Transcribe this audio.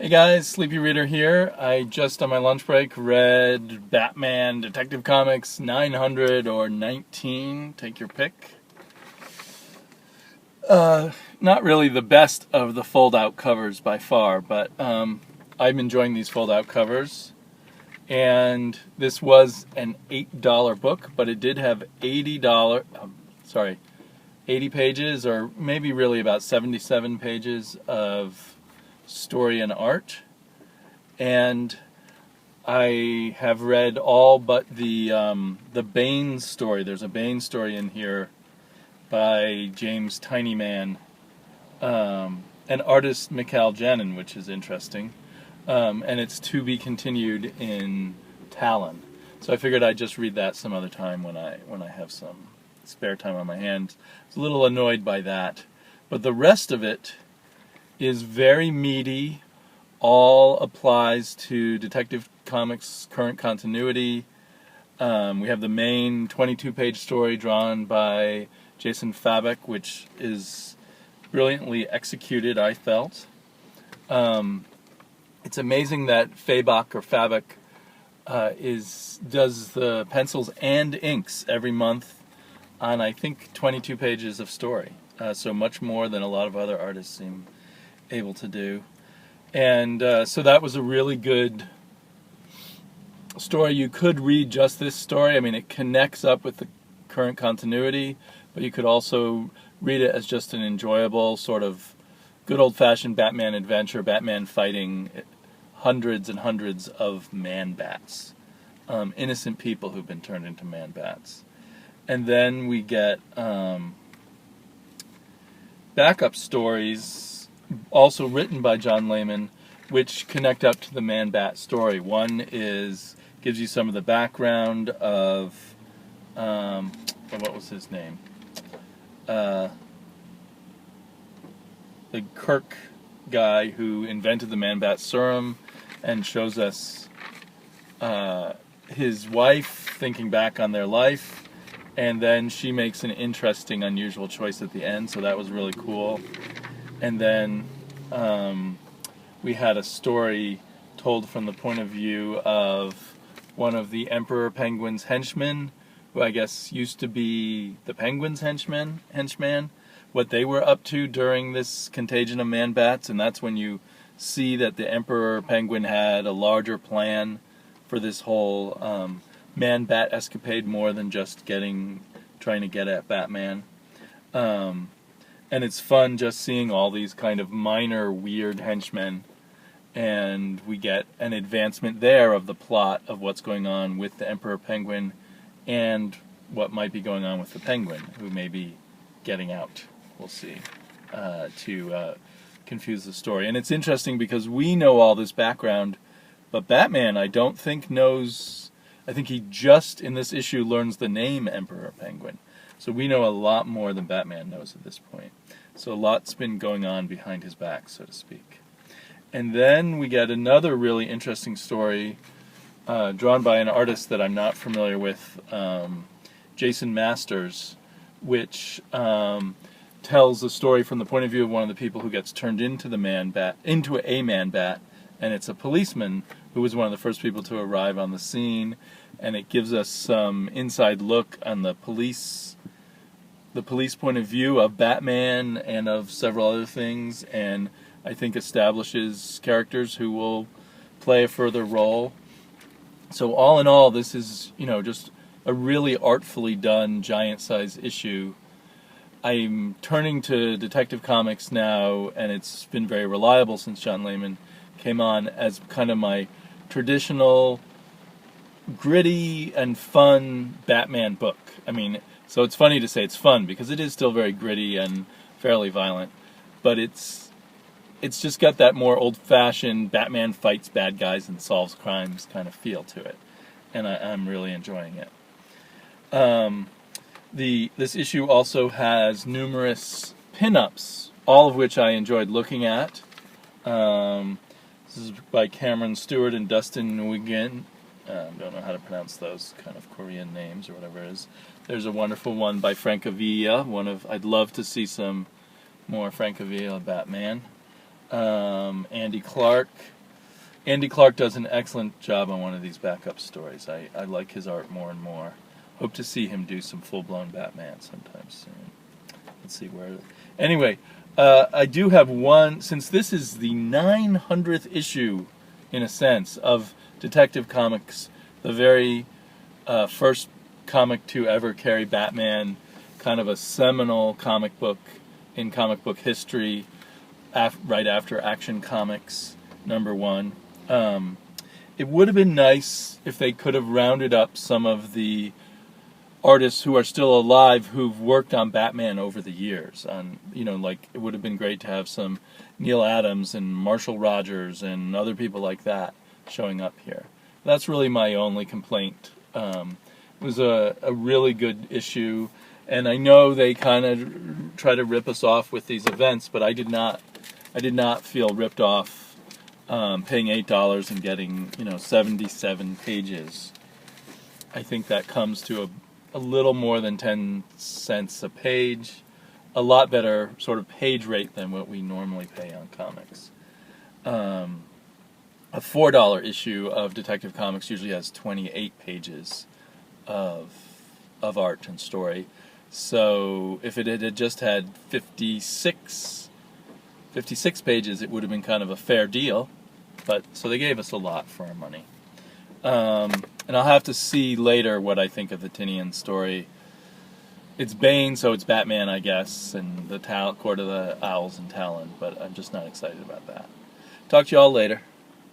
Hey guys, Sleepy Reader here. I just on my lunch break read Batman Detective Comics 900 or 19, take your pick. Not really the best of the fold-out covers by far, but I'm enjoying these fold-out covers. And this was an $8 book, but it did have 80 pages, or maybe really about 77 pages of story and art. And I have read all but the Bane story. There's a Bane story in here by James Tinyman and artist Mikhail Janin, which is interesting. And it's to be continued in Talon. So I figured I'd just read that some other time when I have some spare time on my hands. I was a little annoyed by that, but the rest of it is very meaty. All applies to Detective Comics' current continuity. We have the main 22-page story drawn by Jason Fabok, which is brilliantly executed, I felt. It's amazing that Fabok does the pencils and inks every month on, I think, 22 pages of story. So much more than a lot of other artists seem able to do. And so that was a really good story. You could read just this story. I mean, it connects up with the current continuity, but you could also read it as just an enjoyable sort of good old-fashioned Batman adventure, Batman fighting hundreds and hundreds of man-bats, innocent people who've been turned into man-bats. And then we get backup stories also written by John Layman, which connect up to the Man-Bat story. One gives you some of the background of, what was his name? The Kirk guy who invented the Man-Bat serum, and shows us his wife thinking back on their life, and then she makes an interesting, unusual choice at the end, so that was really cool. And then we had a story told from the point of view of one of the Emperor Penguin's henchmen, who I guess used to be the Penguin's henchman, what they were up to during this contagion of man-bats, and that's when you see that the Emperor Penguin had a larger plan for this whole man-bat escapade, more than just trying to get at Batman. And it's fun just seeing all these kind of minor, weird henchmen, and we get an advancement there of the plot of what's going on with the Emperor Penguin and what might be going on with the Penguin, who may be getting out, we'll see, to confuse the story. And it's interesting because we know all this background, but Batman, I don't think knows. I think he just, in this issue, learns the name Emperor Penguin. So we know a lot more than Batman knows at this point. So a lot's been going on behind his back, so to speak. And then we get another really interesting story drawn by an artist that I'm not familiar with, Jason Masters, which tells the story from the point of view of one of the people who gets turned into a man-bat, and it's a policeman who was one of the first people to arrive on the scene, and it gives us some inside look on the police point of view of Batman and of several other things, and I think establishes characters who will play a further role. So all in all, this is, just a really artfully done giant-size issue. I'm turning to Detective Comics now, and it's been very reliable since John Layman came on, as kind of my traditional gritty and fun Batman book. I mean, so it's funny to say it's fun because it is still very gritty and fairly violent, but it's just got that more old-fashioned Batman fights bad guys and solves crimes kind of feel to it, and I'm really enjoying it. This issue also has numerous pin-ups, all of which I enjoyed looking at. This is by Cameron Stewart and Dustin Nguyen. Don't know how to pronounce those kind of Korean names or whatever it is. There's a wonderful one by Francavilla. I'd love to see some more Francavilla Batman. Andy Clark. Andy Clark does an excellent job on one of these backup stories. I like his art more and more. Hope to see him do some full-blown Batman sometime soon. Let's see where... Anyway, I do have one, since this is the 900th issue, in a sense, of Detective Comics, the very first comic to ever carry Batman, kind of a seminal comic book in comic book history, right after Action Comics #1. It would have been nice if they could have rounded up some of the artists who are still alive who've worked on Batman over the years. Like it would have been great to have some Neil Adams and Marshall Rogers and other people like that showing up here. That's really my only complaint. It was a really good issue, and I know they kind of try to rip us off with these events, but I did not feel ripped off. Paying $8 and getting 77 pages. I think that comes to a little more than 10 cents a page. A lot better sort of page rate than what we normally pay on comics. A $4 issue of Detective Comics usually has 28 pages of art and story. So if it had just had 56 pages, it would have been kind of a fair deal. But so they gave us a lot for our money. And I'll have to see later what I think of the Tinian story. It's Bane, so it's Batman, I guess, and the Court of the Owls and Talon, but I'm just not excited about that. Talk to you all later.